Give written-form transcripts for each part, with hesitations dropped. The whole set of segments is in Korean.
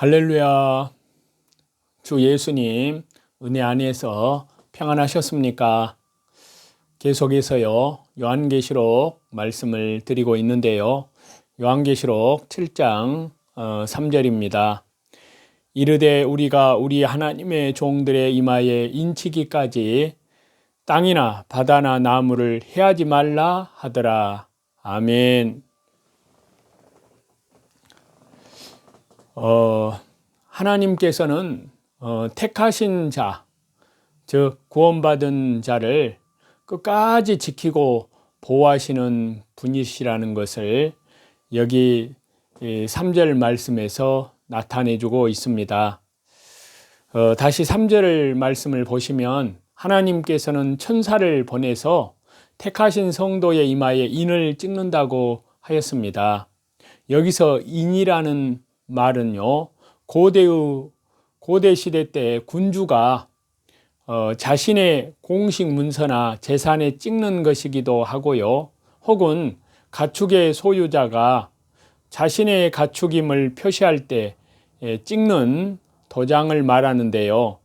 할렐루야. 주 예수님 은혜 안에서 평안하셨습니까? 계속해서요 요한계시록 말씀을 드리고 있는데요, 요한계시록 7장 3절입니다. 이르되 우리가 우리 하나님의 종들의 이마에 인치기까지 땅이나 바다나 나무를 해하지 말라 하더라. 아멘. 하나님께서는 택하신 자, 즉 구원받은 자를 끝까지 지키고 보호하시는 분이시라는 것을 여기 3절 말씀에서 나타내주고 있습니다. 다시 3절 말씀을 보시면 하나님께서는 천사를 보내서 택하신 성도의 이마에 인을 찍는다고 하였습니다. 여기서 인이라는 말은요, 고대 시대 때 군주가 자신의 공식 문서나 재산에 찍는 것이기도 하고요, 혹은 가축의 소유자가 자신의 가축임을 표시할 때 찍는 도장을 말하는데요.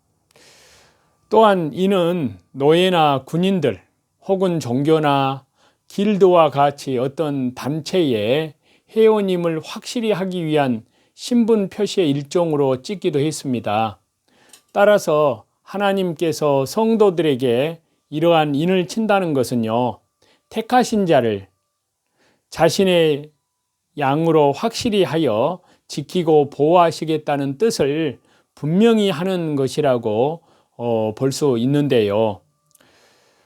또한 이는 노예나 군인들 혹은 종교나 길드와 같이 어떤 단체의 회원임을 확실히 하기 위한 신분 표시의 일종으로 찍기도 했습니다. 따라서 하나님께서 성도들에게 이러한 인을 친다는 것은요, 택하신 자를 자신의 양으로 확실히 하여 지키고 보호하시겠다는 뜻을 분명히 하는 것이라고 볼 수 있는데요.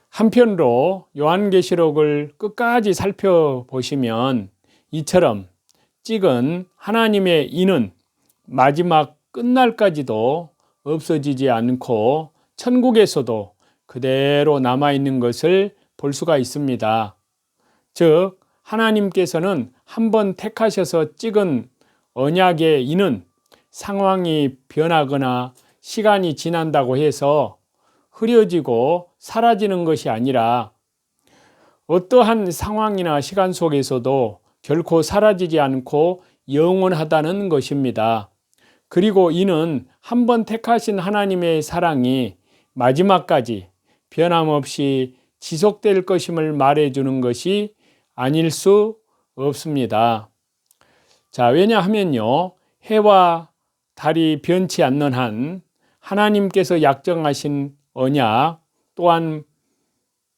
한편으로 요한계시록을 끝까지 살펴보시면 이처럼 찍은 하나님의 인은 마지막 끝날까지도 없어지지 않고 천국에서도 그대로 남아있는 것을 볼 수가 있습니다. 즉 하나님께서는 한번 택하셔서 찍은 언약의 인은 상황이 변하거나 시간이 지난다고 해서 흐려지고 사라지는 것이 아니라 어떠한 상황이나 시간 속에서도 결코 사라지지 않고 영원하다는 것입니다. 그리고 이는 한번 택하신 하나님의 사랑이 마지막까지 변함없이 지속될 것임을 말해주는 것이 아닐 수 없습니다. 자, 왜냐하면요, 해와 달이 변치 않는 한 하나님께서 약정하신 언약 또한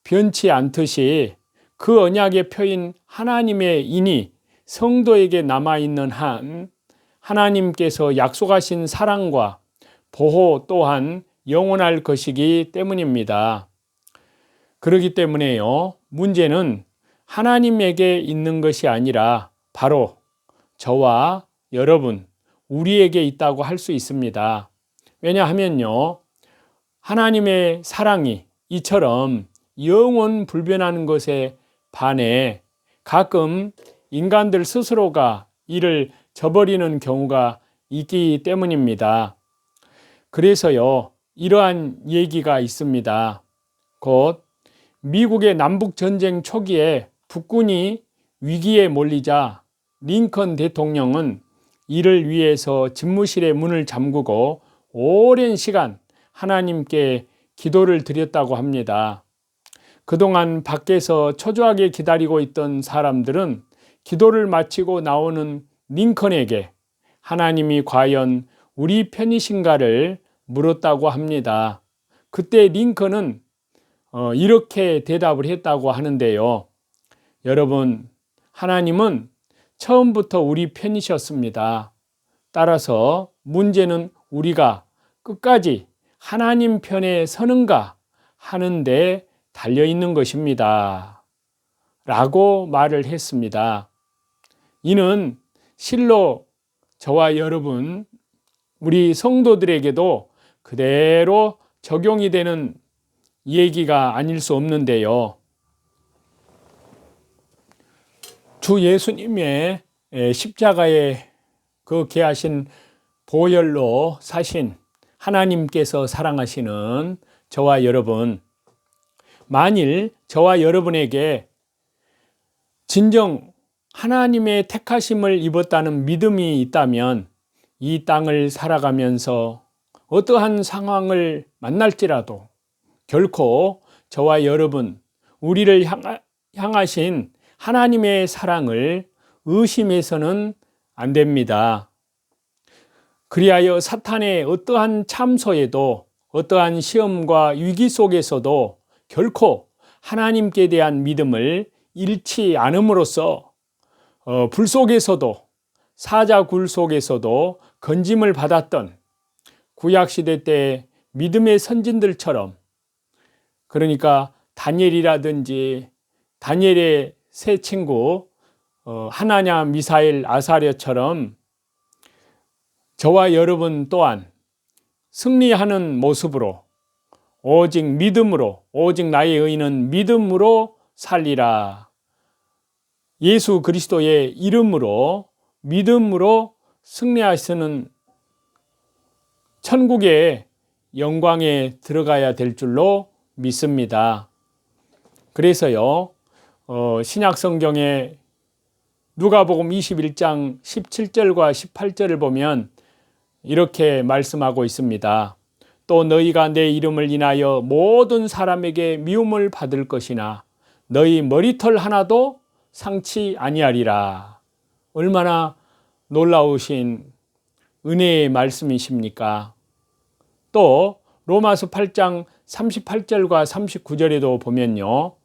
변치 않듯이 그 언약의 표인 하나님의 인이 성도에게 남아있는 한 하나님께서 약속하신 사랑과 보호 또한 영원할 것이기 때문입니다. 그렇기 때문에요, 문제는 하나님에게 있는 것이 아니라 바로 저와 여러분, 우리에게 있다고 할 수 있습니다. 왜냐하면요, 하나님의 사랑이 이처럼 영원 불변하는 것에 반해 가끔 인간들 스스로가 이를 저버리는 경우가 있기 때문입니다. 그래서요, 이러한 얘기가 있습니다. 곧 미국의 남북전쟁 초기에 북군이 위기에 몰리자 링컨 대통령은 이를 위해서 집무실의 문을 잠그고 오랜 시간 하나님께 기도를 드렸다고 합니다. 그동안 밖에서 초조하게 기다리고 있던 사람들은 기도를 마치고 나오는 링컨에게 하나님이 과연 우리 편이신가를 물었다고 합니다. 그때 링컨은 이렇게 대답을 했다고 하는데요. 여러분, 하나님은 처음부터 우리 편이셨습니다. 따라서 문제는 우리가 끝까지 하나님 편에 서는가 하는데 달려있는 것입니다. 라고 말을 했습니다. 이는 실로 저와 여러분, 우리 성도들에게도 그대로 적용이 되는 얘기가 아닐 수 없는데요. 주 예수님의 십자가에 그 개하신 보혈로 사신 하나님께서 사랑하시는 저와 여러분, 만일 저와 여러분에게 진정 하나님의 택하심을 입었다는 믿음이 있다면 이 땅을 살아가면서 어떠한 상황을 만날지라도 결코 저와 여러분, 우리를 향하신 하나님의 사랑을 의심해서는 안 됩니다. 그리하여 사탄의 어떠한 참소에도, 어떠한 시험과 위기 속에서도 결코 하나님께 대한 믿음을 잃지 않음으로써 불 속에서도, 사자굴 속에서도 건짐을 받았던 구약시대 때 믿음의 선진들처럼, 그러니까 다니엘이라든지 다니엘의 세 친구 하나냐, 미사엘, 아사랴처럼 저와 여러분 또한 승리하는 모습으로 오직 믿음으로, 오직 나의 의인은 믿음으로 살리라. 예수 그리스도의 이름으로, 믿음으로 승리하시는 천국의 영광에 들어가야 될 줄로 믿습니다. 그래서요, 신약 성경에 누가복음 21장 17절과 18절을 보면 이렇게 말씀하고 있습니다. 또 너희가 내 이름을 인하여 모든 사람에게 미움을 받을 것이나 너희 머리털 하나도 상치 아니하리라. 얼마나 놀라우신 은혜의 말씀이십니까? 또 로마서 8장 38절과 39절에도 보면요,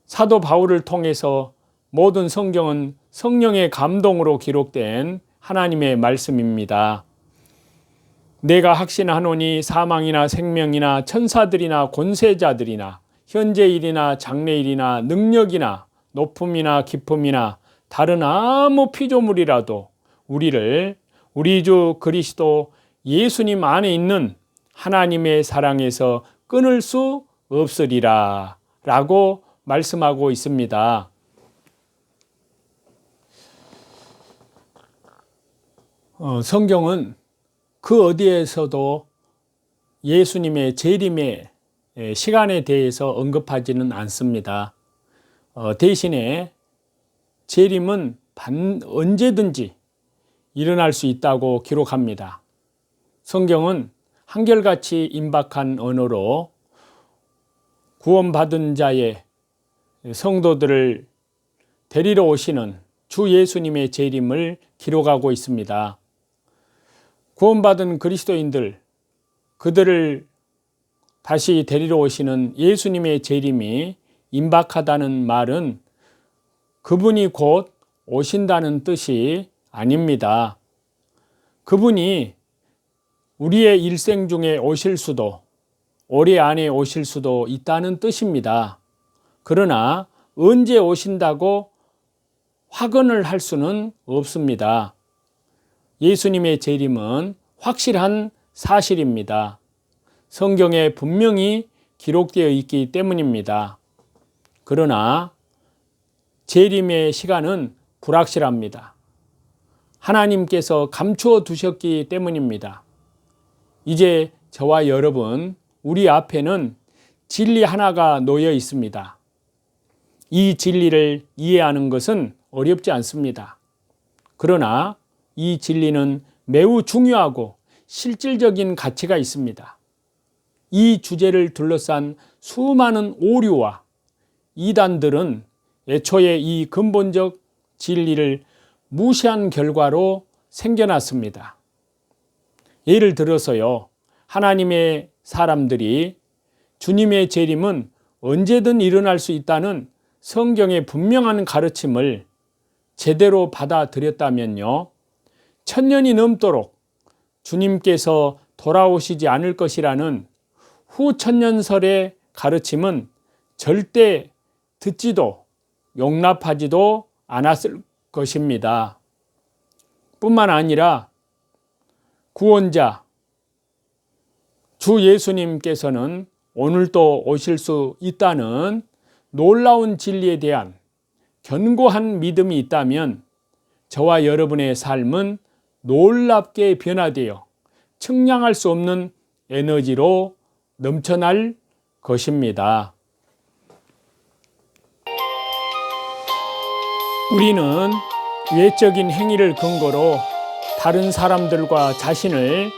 사도 바울을 통해서 모든 성경은 성령의 감동으로 기록된 하나님의 말씀입니다. 내가 확신하노니 사망이나 생명이나 천사들이나 권세자들이나 현재일이나 장래일이나 능력이나 높음이나 깊음이나 다른 아무 피조물이라도 우리를 우리 주 그리스도 예수님 안에 있는 하나님의 사랑에서 끊을 수 없으리라 라고 말씀하고 있습니다. 성경은 그 어디에서도 예수님의 재림의 시간에 대해서 언급하지는 않습니다. 대신에 재림은 언제든지 일어날 수 있다고 기록합니다. 성경은 한결같이 임박한 언어로 구원받은 자의 성도들을 데리러 오시는 주 예수님의 재림을 기록하고 있습니다. 구원받은 그리스도인들, 그들을 다시 데리러 오시는 예수님의 재림이 임박하다는 말은 그분이 곧 오신다는 뜻이 아닙니다. 그분이 우리의 일생 중에 오실 수도, 올해 안에 오실 수도 있다는 뜻입니다. 그러나 언제 오신다고 확언을 할 수는 없습니다. 예수님의 재림은 확실한 사실입니다. 성경에 분명히 기록되어 있기 때문입니다. 그러나 재림의 시간은 불확실합니다. 하나님께서 감추어 두셨기 때문입니다. 이제 저와 여러분, 우리 앞에는 진리 하나가 놓여 있습니다. 이 진리를 이해하는 것은 어렵지 않습니다. 그러나 이 진리는 매우 중요하고 실질적인 가치가 있습니다. 이 주제를 둘러싼 수많은 오류와 이단들은 애초에 이 근본적 진리를 무시한 결과로 생겨났습니다. 예를 들어서요, 하나님의 사람들이 주님의 재림은 언제든 일어날 수 있다는 성경의 분명한 가르침을 제대로 받아들였다면요, 천년이 넘도록 주님께서 돌아오시지 않을 것이라는 후천년설의 가르침은 절대 듣지도 용납하지도 않았을 것입니다. 뿐만 아니라 구원자 주 예수님께서는 오늘도 오실 수 있다는 놀라운 진리에 대한 견고한 믿음이 있다면 저와 여러분의 삶은 놀랍게 변화되어 측량할 수 없는 에너지로 넘쳐날 것입니다. 우리는 외적인 행위를 근거로 다른 사람들과 자신을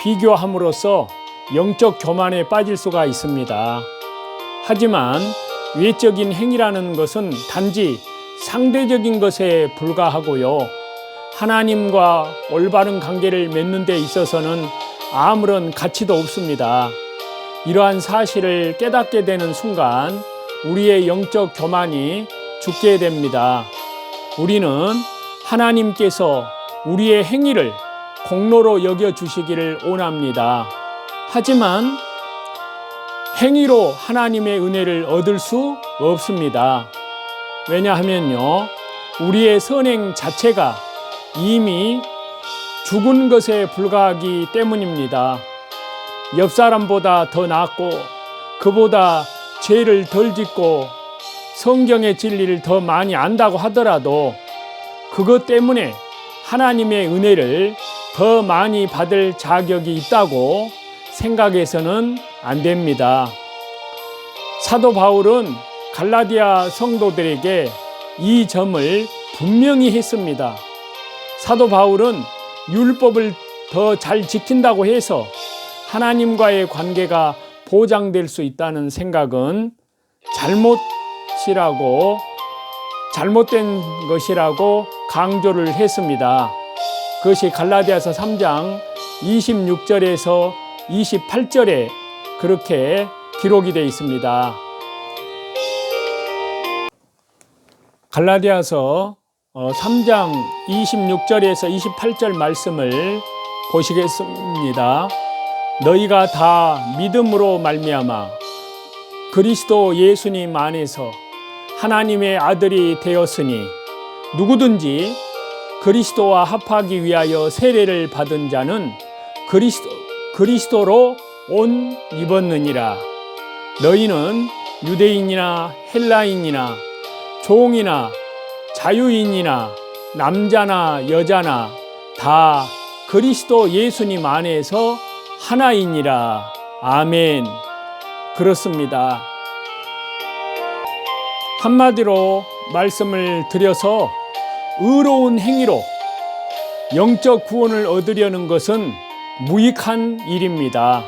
비교함으로써 영적 교만에 빠질 수가 있습니다. 하지만 외적인 행위라는 것은 단지 상대적인 것에 불과하고요. 하나님과 올바른 관계를 맺는 데 있어서는 아무런 가치도 없습니다. 이러한 사실을 깨닫게 되는 순간 우리의 영적 교만이 죽게 됩니다. 우리는 하나님께서 우리의 행위를 공로로 여겨주시기를 원합니다. 하지만 행위로 하나님의 은혜를 얻을 수 없습니다. 왜냐하면요, 우리의 선행 자체가 이미 죽은 것에 불과하기 때문입니다. 옆 사람보다 더 낫고 그보다 죄를 덜 짓고 성경의 진리를 더 많이 안다고 하더라도 그것 때문에 하나님의 은혜를 더 많이 받을 자격이 있다고 생각해서는 안 됩니다. 사도 바울은 갈라디아 성도들에게 이 점을 분명히 했습니다. 사도 바울은 율법을 더 잘 지킨다고 해서 하나님과의 관계가 보장될 수 있다는 생각은 잘못된 것이라고 강조를 했습니다. 그것이 갈라디아서 3장 26절에서 28절에 그렇게 기록이 되어 있습니다. 갈라디아서 3장 26절에서 28절 말씀을 보시겠습니다. 너희가 다 믿음으로 말미암아 그리스도 예수님 안에서 하나님의 아들이 되었으니 누구든지 그리스도와 합하기 위하여 세례를 받은 자는 그리스도로 옷 입었느니라. 너희는 유대인이나 헬라인이나 종이나 자유인이나 남자나 여자나 다 그리스도 예수님 안에서 하나이니라. 아멘. 그렇습니다. 한마디로 말씀을 드려서 의로운 행위로 영적 구원을 얻으려는 것은 무익한 일입니다.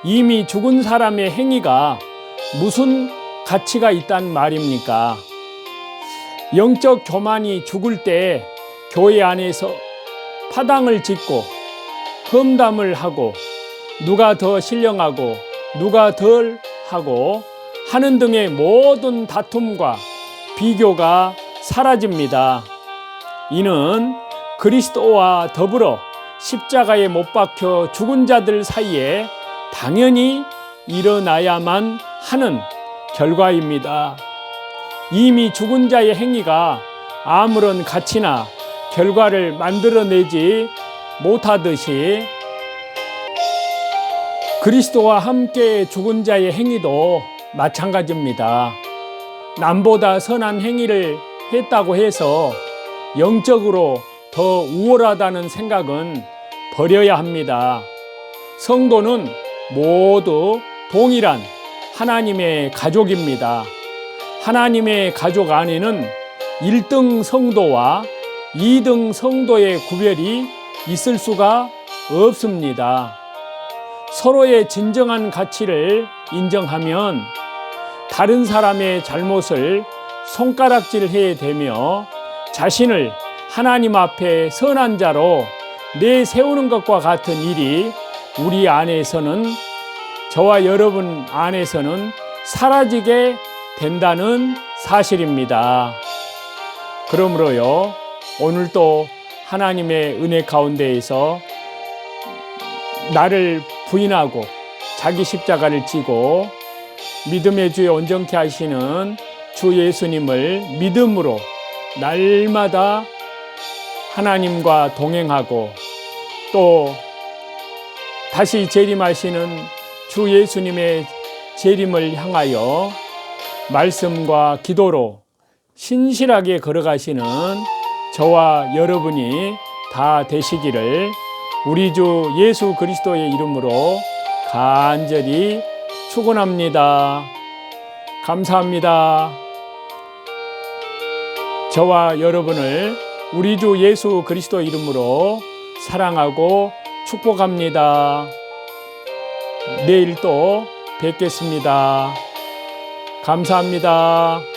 이미 죽은 사람의 행위가 무슨 가치가 있단 말입니까? 영적 교만이 죽을 때 교회 안에서 파당을 짓고 험담을 하고 누가 더 신령하고 누가 덜 하고 하는 등의 모든 다툼과 비교가 사라집니다. 이는 그리스도와 더불어 십자가에 못 박혀 죽은 자들 사이에 당연히 일어나야만 하는 결과입니다. 이미 죽은 자의 행위가 아무런 가치나 결과를 만들어내지 못하듯이 그리스도와 함께 죽은 자의 행위도 마찬가지입니다. 남보다 선한 행위를 했다고 해서 영적으로 더 우월하다는 생각은 버려야 합니다. 성도는 모두 동일한 하나님의 가족입니다. 하나님의 가족 안에는 1등 성도와 2등 성도의 구별이 있을 수가 없습니다. 서로의 진정한 가치를 인정하면 다른 사람의 잘못을 손가락질해야 되며 자신을 하나님 앞에 선한 자로 내세우는 것과 같은 일이 우리 안에서는, 저와 여러분 안에서는 사라지게 된다는 사실입니다. 그러므로요, 오늘도 하나님의 은혜 가운데에서 나를 부인하고 자기 십자가를 지고 믿음의 주에 온전케 하시는 주 예수님을 믿음으로 날마다 하나님과 동행하고 또 다시 재림하시는 주 예수님의 재림을 향하여 말씀과 기도로 신실하게 걸어가시는 저와 여러분이 다 되시기를 우리 주 예수 그리스도의 이름으로 간절히 축원합니다. 감사합니다. 저와 여러분을 우리 주 예수 그리스도 이름으로 사랑하고 축복합니다. 내일 또 뵙겠습니다. 감사합니다.